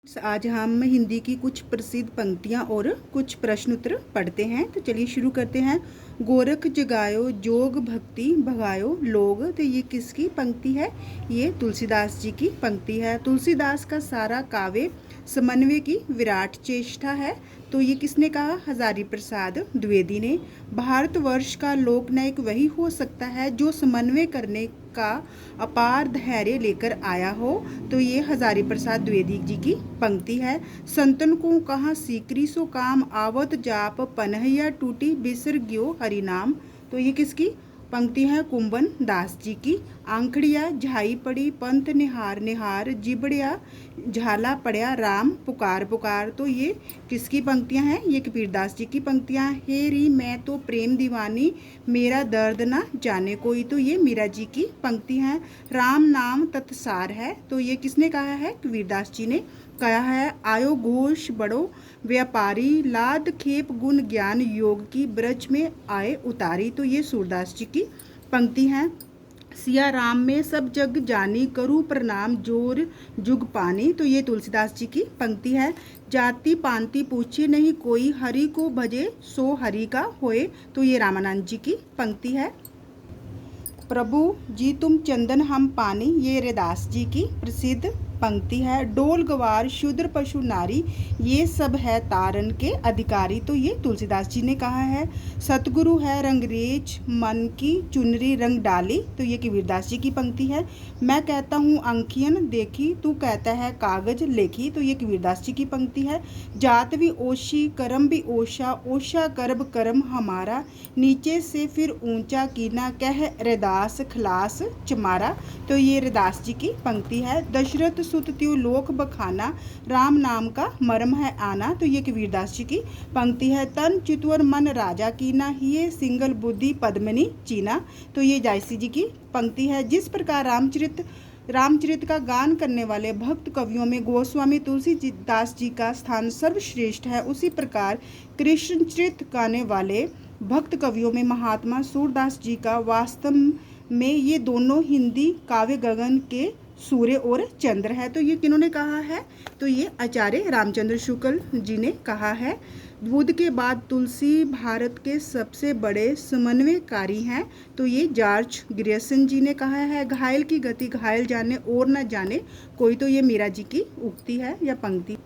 आज हम हिंदी की कुछ प्रसिद्ध पंक्तियाँ और कुछ प्रश्न उत्तर पढ़ते हैं। तो चलिए शुरू करते हैं। गोरख जगायो जोग भक्ति भगायो लोग। तो ये किसकी पंक्ति है? ये तुलसीदास जी की पंक्ति है। तुलसीदास का सारा काव्य समन्वय की विराट चेष्टा है। तो ये किसने कहा? हजारी प्रसाद द्विवेदी ने। भारतवर्ष का लोकनायक वही हो सकता है जो समन्वय करने का अपार धैर्य लेकर आया हो। तो ये हजारी प्रसाद द्विवेदी जी की पंक्ति है। संतन को कहाँ सीकरी सो काम आवत जाप पनहैया टूटी बिसर ग्यो हरिनाम। तो ये किसकी पंक्ति है? कुंभन दास जी की। आंखड़िया झाई पड़ी पंथ निहार निहार जिबड़िया झाला पड़या राम पुकार पुकार। तो ये किसकी पंक्तियां हैं? ये कबीरदास जी की पंक्तियां। हे री मैं तो प्रेम दीवानी मेरा दर्द ना जाने कोई। तो ये मीरा जी की पंक्ति हैं। राम नाम तत्सार है। तो ये किसने कहा है? कबीरदास जी ने कहा है। आयो घोष बड़ो व्यापारी लाद खेप गुण ज्ञान योग की ब्रज में आए उतारी। तो ये सूरदास जी की पंक्ति हैं। सिया राम में सब जग जानी करूँ प्रणाम जोर जुग पानी। तो ये तुलसीदास जी की पंक्ति है। जाति पांति पूछे नहीं कोई हरि को भजे सो हरि का होए। तो ये रामानंद जी की पंक्ति है। प्रभु जी तुम चंदन हम पानी। ये रैदास जी की प्रसिद्ध पंक्ति है। डोल गवार शूद्र पशु नारी ये सब है तारन के अधिकारी। तो ये तुलसीदास जी ने कहा है। सतगुरु है रंगरेज मन की चुनरी रंग डाली। तो ये कबीरदास जी की पंक्ति है। मैं कहता हूँ अंकियन देखी तू कहता है कागज लेखी। तो ये कबीरदास जी की पंक्ति है। जात भी ओशी कर्म भी ओशा ओशा करब कर्म हमारा नीचे से फिर ऊंचा कीना कह रैदास खलास चमारा। तो ये रैदास जी की पंक्ति है। दशरथ सुत त्यो लोक बखाना राम नाम का मर्म है आना। तो ये कबीरदास जी की पंक्ति है। तन चितवर मन राजा कीना ये सिंगल बुद्धि पद्मनी चीना। तो ये जायसी जी की पंक्ति है। जिस प्रकार रामचरित का गान करने वाले भक्त कवियों में गोस्वामी तुलसीदास जी का स्थान सर्वश्रेष्ठ है, उसी प्रकार कृष्णचरित गाने वाले भक्त कवियों में महात्मा सूरदास जी का वास्तव में ये दोनों हिंदी काव्य गगन के सूर्य और चंद्र है। तो ये किन्होंने कहा है? तो ये आचार्य रामचंद्र शुक्ल जी ने कहा है। बुद्ध के बाद तुलसी भारत के सबसे बड़े समन्वयकारी हैं। तो ये जॉर्ज ग्रियर्सन जी ने कहा है। घायल की गति घायल जाने और न जाने कोई। तो ये मीरा जी की उक्ति है या पंक्ति।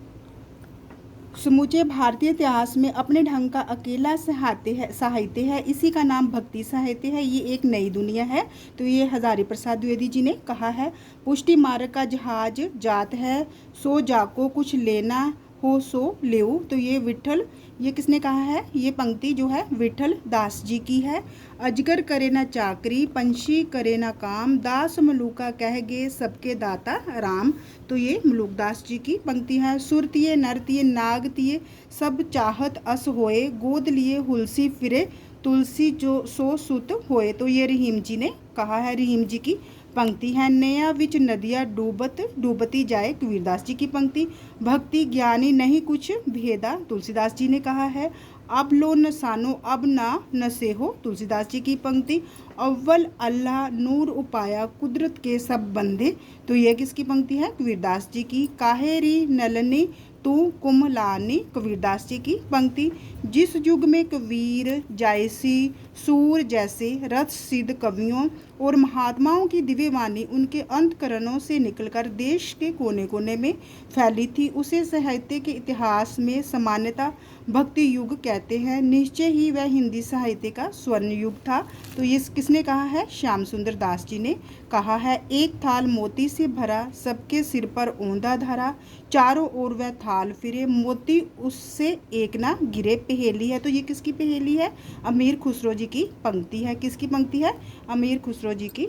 समूचे भारतीय इतिहास में अपने ढंग का अकेला साहित्य है, इसी का नाम भक्ति साहित्य है। ये एक नई दुनिया है। तो ये हजारी प्रसाद द्विवेदी जी ने कहा है। पुष्टि मार्ग का जहाज जात है सो जाको कुछ लेना हो सो लेऊ। तो ये विठल ये किसने कहा है? ये पंक्ति जो है विठल दास जी की है। अजगर करे ना चाकरी पंछी करे ना काम दास मलूका कह गे सबके दाता राम। तो ये मलूकदास जी की पंक्ति है। सुरतिये नरतिये नागतिये सब चाहत अस होए गोद लिए हुलसी फिरे तुलसी जो सो सुत होए। तो ये रहीम जी ने कहा है। रहीम जी की पंक्ति है। नया विच नदिया डूबत डूबती जाए। कबीरदास जी की पंक्ति। भक्ति ज्ञानी नहीं कुछ भेदा। तुलसीदास जी ने कहा है। अब लो नसानो अब ना नसे हो। तुलसीदास जी की पंक्ति। अव्वल अल्लाह नूर उपाया कुदरत के सब बंदे। तो यह किसकी पंक्ति है? कबीरदास जी की। काहेरी नलनी तू कुमलानी। कबीरदास जी की पंक्ति। जिस युग में कबीर जायसी सूर जैसे रथ सिद्ध कवियों और महात्माओं की दिव्य वाणी उनके अंतकरणों से निकलकर देश के कोने कोने में फैली थी, उसे साहित्य के इतिहास में सामान्यतः भक्ति युग कहते हैं। निश्चय ही वह हिंदी साहित्य का स्वर्ण युग था। तो ये किसने कहा है? श्याम सुंदर दास जी ने कहा है। एक थाल मोती से भरा सबके सिर पर औंधा धरा चारों ओर वह थाल फिरे मोती उससे एक ना गिरे। पहेली है। तो ये किसकी पहेली है? अमीर खुसरो जी की पंक्ति है। किसकी पंक्ति है? अमीर खुसरो जी की।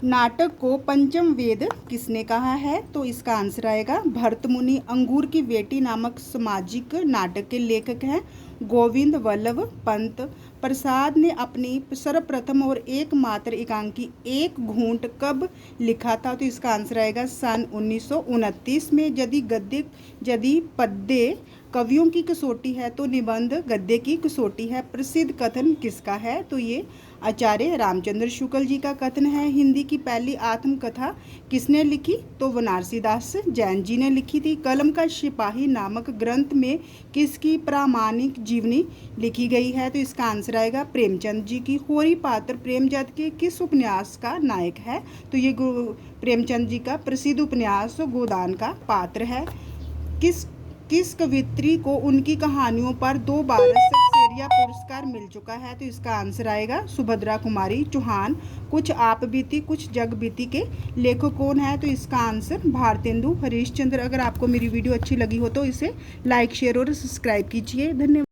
नाटक को पंचम वेद किसने कहा है? तो इसका आंसर आएगा भरत मुनि। अंगूर की बेटी नामक सामाजिक नाटक के लेखक हैं गोविंद वल्लभ पंत प्रसाद ने अपनी सर्वप्रथम और एकमात्र एकांकी एक घूंट कब लिखा था? तो इसका आंसर आएगा सन 1929 में। यदि पद्य कवियों की कसौटी है तो निबंध गद्य की कसौटी है। प्रसिद्ध कथन किसका है? तो ये आचार्य रामचंद्र शुक्ल जी का कथन है। हिंदी की पहली आत्मकथा किसने लिखी? तो बनारसी दास जैन जी ने लिखी थी। कलम का सिपाही नामक ग्रंथ में किसकी प्रामाणिक जीवनी लिखी गई है? तो इसका आंसर आएगा प्रेमचंद जी की। होरी पात्र प्रेमचंद के किस उपन्यास का नायक है? तो ये प्रेमचंद जी का प्रसिद्ध उपन्यास गोदान का पात्र है। किस कवियत्री को उनकी कहानियों पर 2 बार शेक्सपियर पुरस्कार मिल चुका है? तो इसका आंसर आएगा सुभद्रा कुमारी चौहान। कुछ आप बीती कुछ जग बीती के लेखक कौन है? तो इसका आंसर भारतेंदु हरीशचंद्र। अगर आपको मेरी वीडियो अच्छी लगी हो तो इसे लाइक शेयर और सब्सक्राइब कीजिए। धन्यवाद।